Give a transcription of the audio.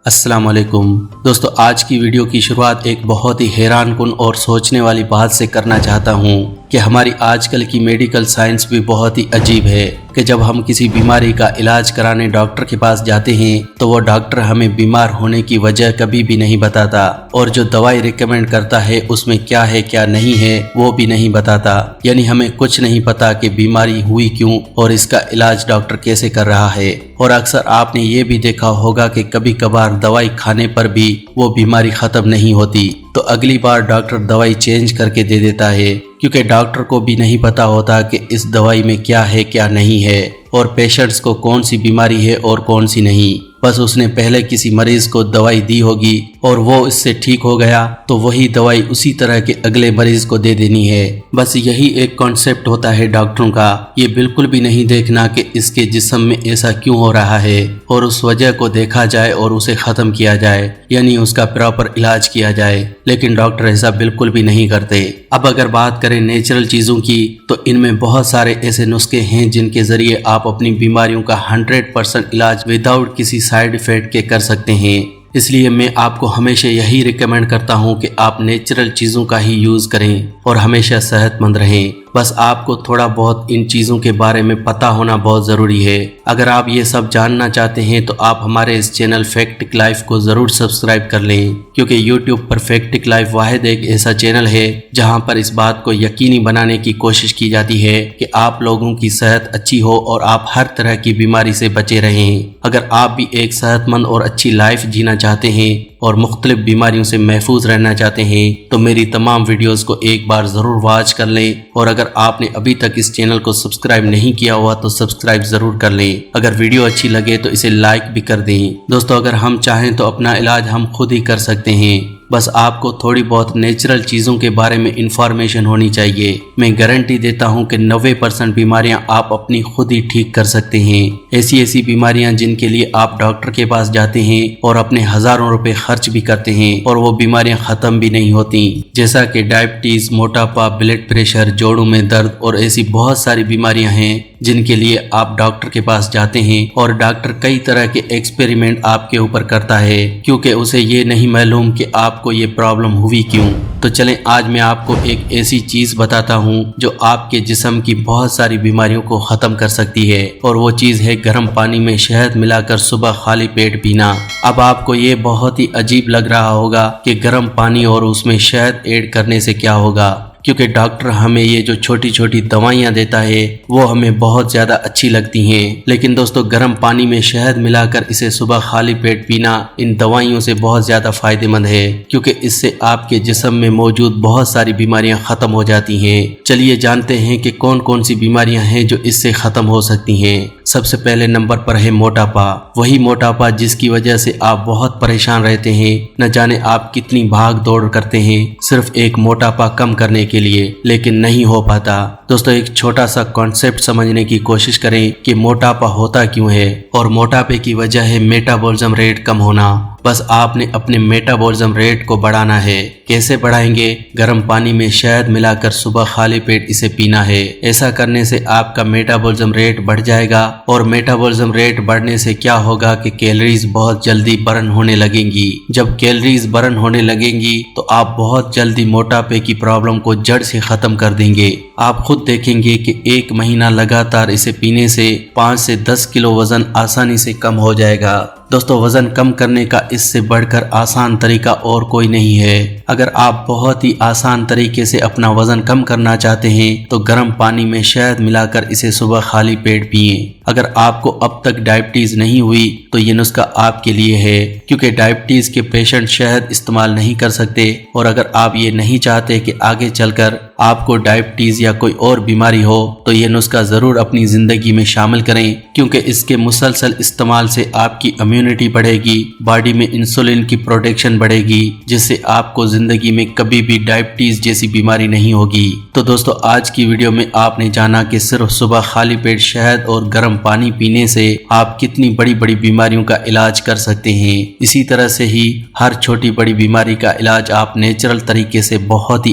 السلام علیکم دوستو، آج کی ویڈیو کی شروعات ایک بہت ہی حیران کن اور سوچنے والی بات سے کرنا چاہتا ہوں کہ ہماری آج کل کی میڈیکل سائنس بھی بہت ہی عجیب ہے کہ جب ہم کسی بیماری کا علاج کرانے ڈاکٹر کے پاس جاتے ہیں تو وہ ڈاکٹر ہمیں بیمار ہونے کی وجہ کبھی بھی نہیں بتاتا، اور جو دوائی ریکمینڈ کرتا ہے اس میں کیا ہے کیا نہیں ہے وہ بھی نہیں بتاتا۔ یعنی ہمیں کچھ نہیں پتا کہ بیماری ہوئی کیوں اور اس کا علاج ڈاکٹر کیسے کر رہا ہے۔ اور اکثر آپ نے یہ بھی دیکھا ہوگا کہ کبھی کبھار دوائی کھانے پر بھی وہ بیماری ختم نہیں ہوتی، تو اگلی بار ڈاکٹر دوائی چینج کر کے دے دیتا ہے، کیونکہ ڈاکٹر کو بھی نہیں پتا ہوتا کہ اس دوائی میں کیا ہے کیا نہیں ہے اور پیشنٹس کو کون سی بیماری ہے اور کون سی نہیں۔ بس اس نے پہلے کسی مریض کو دوائی دی ہوگی اور وہ اس سے ٹھیک ہو گیا تو وہی دوائی اسی طرح کے اگلے مریض کو دے دینی ہے۔ بس یہی ایک کانسیپٹ ہوتا ہے ڈاکٹروں کا، یہ بالکل بھی نہیں دیکھنا کہ اس کے جسم میں ایسا کیوں ہو رہا ہے اور اس وجہ کو دیکھا جائے اور اسے ختم کیا جائے، یعنی اس کا پراپر علاج کیا جائے۔ لیکن ڈاکٹر ایسا بالکل بھی نہیں کرتے۔ اب اگر بات کریں نیچرل چیزوں کی تو ان میں بہت سارے ایسے نسخے ہیں جن کے ذریعے آپ اپنی بیماریوں کا 100% علاج وداؤٹ کسی سائیڈ افیکٹ کے کر سکتے ہیں۔ اس لیے میں آپ کو ہمیشہ یہی ریکمینڈ کرتا ہوں کہ آپ نیچرل چیزوں کا ہی یوز کریں اور ہمیشہ صحت مند رہیں۔ بس آپ کو تھوڑا بہت ان چیزوں کے بارے میں پتہ ہونا بہت ضروری ہے۔ اگر آپ یہ سب جاننا چاہتے ہیں تو آپ ہمارے اس چینل فیکٹک لائف کو ضرور سبسکرائب کر لیں، کیونکہ یوٹیوب پر فیکٹک لائف واحد ایک ایسا چینل ہے جہاں پر اس بات کو یقینی بنانے کی کوشش کی جاتی ہے کہ آپ لوگوں کی صحت اچھی ہو اور آپ ہر طرح کی بیماری سے بچے رہیں۔ اگر آپ بھی ایک صحت مند اور اچھی لائف جینا چاہتے ہیں اور مختلف بیماریوں سے محفوظ رہنا چاہتے ہیں تو میری تمام ویڈیوز کو ایک بار ضرور واچ کر لیں، اور اگر آپ نے ابھی تک اس چینل کو سبسکرائب نہیں کیا ہوا تو سبسکرائب ضرور کر لیں۔ اگر ویڈیو اچھی لگے تو اسے لائک بھی کر دیں۔ دوستو، اگر ہم چاہیں تو اپنا علاج ہم خود ہی کر سکتے ہیں، بس آپ کو تھوڑی بہت نیچرل چیزوں کے بارے میں انفارمیشن ہونی چاہیے۔ میں گارنٹی دیتا ہوں کہ 90% بیماریاں آپ اپنی خود ہی ٹھیک کر سکتے ہیں۔ ایسی بیماریاں جن کے لیے آپ ڈاکٹر کے پاس جاتے ہیں اور اپنے ہزاروں روپے خرچ بھی کرتے ہیں اور وہ بیماریاں ختم بھی نہیں ہوتی، جیسا کہ ڈائبٹیز، موٹاپا، بلڈ پریشر، جوڑوں میں درد اور ایسی بہت ساری بیماریاں ہیں جن کے لیے آپ ڈاکٹر کے پاس جاتے ہیں اور ڈاکٹر کئی طرح کے ایکسپیریمنٹ آپ کے اوپر کرتا ہے، کیونکہ اسے یہ نہیں معلوم کہ آپ کو یہ پرابلم ہوئی کیوں۔ تو چلیں آج میں آپ کو ایک ایسی چیز بتاتا ہوں جو آپ کے جسم کی بہت ساری بیماریوں کو ختم کر سکتی ہے، اور وہ چیز ہے گرم پانی میں شہد ملا کر صبح خالی پیٹ پینا۔ اب آپ کو یہ بہت ہی عجیب لگ رہا ہوگا کہ گرم پانی اور اس میں شہد ایڈ کرنے سے کیا ہوگا، کیونکہ ڈاکٹر ہمیں یہ جو چھوٹی چھوٹی دوائیاں دیتا ہے وہ ہمیں بہت زیادہ اچھی لگتی ہیں، لیکن دوستو گرم پانی میں شہد ملا کر اسے صبح خالی پیٹ پینا ان دوائیوں سے بہت زیادہ فائدہ مند ہے، کیونکہ اس سے آپ کے جسم میں موجود بہت ساری بیماریاں ختم ہو جاتی ہیں۔ چلیے جانتے ہیں کہ کون کون سی بیماریاں ہیں جو اس سے ختم ہو سکتی ہیں۔ سب سے پہلے نمبر پر ہے موٹاپا، وہی موٹاپا جس کی وجہ سے آپ بہت پریشان رہتے ہیں، نہ جانے آپ کتنی بھاگ دوڑ کرتے ہیں صرف ایک موٹاپا کم کرنے کے لیے، لیکن نہیں ہو پاتا۔ دوستو ایک چھوٹا سا کانسیپٹ سمجھنے کی کوشش کریں کہ موٹاپا ہوتا کیوں ہے، اور موٹاپے کی وجہ ہے میٹابولزم ریٹ کم ہونا۔ بس آپ نے اپنے میٹابولزم ریٹ کو بڑھانا ہے۔ کیسے بڑھائیں گے؟ گرم پانی میں شہد ملا کر صبح خالی پیٹ اسے پینا ہے۔ ایسا کرنے سے آپ کا میٹابولزم ریٹ بڑھ جائے گا، اور میٹابولزم ریٹ بڑھنے سے کیا ہوگا کہ کیلریز بہت جلدی برن ہونے لگیں گی۔ جب کیلریز برن ہونے لگیں گی تو آپ بہت جلدی موٹاپے کی پرابلم کو جڑ سے ختم کر دیں گے۔ آپ خود دیکھیں گے کہ ایک مہینہ لگاتار اسے پینے سے 5 سے 10 کلو وزن آسانی سے کم ہو جائے گا۔ دوستو وزن کم کرنے کا اس سے بڑھ کر آسان طریقہ اور کوئی نہیں ہے۔ اگر آپ بہت ہی آسان طریقے سے اپنا وزن کم کرنا چاہتے ہیں تو گرم پانی میں شہد ملا کر اسے صبح خالی پیٹ پئیں۔ اگر آپ کو اب تک ڈائبٹیز نہیں ہوئی تو یہ نسخہ آپ کے لیے ہے، کیونکہ ڈائبٹیز کے پیشنٹ شہد استعمال نہیں کر سکتے، اور اگر آپ یہ نہیں چاہتے کہ آگے چل کر آپ کو ڈائبٹیز یا کوئی اور بیماری ہو تو یہ نسخہ ضرور اپنی زندگی میں شامل کریں، کیونکہ اس کے مسلسل استعمال سے آپ کی امیونٹی بڑھے گی، باڈی میں انسولین کی پروڈکشن بڑھے گی، جس سے آپ کو زندگی میں کبھی بھی ڈائبٹیز جیسی بیماری نہیں ہوگی۔ تو دوستو آج کی ویڈیو میں آپ نے جانا کہ صرف صبح خالی پیٹ شہد اور گرم پانی پینے سے آپ کتنی بڑی بڑی بیماریوں کا علاج کر سکتے ہیں۔ اسی طرح سے ہی ہر چھوٹی بڑی بیماری کا علاج آپ نیچرل طریقے سے بہت ہی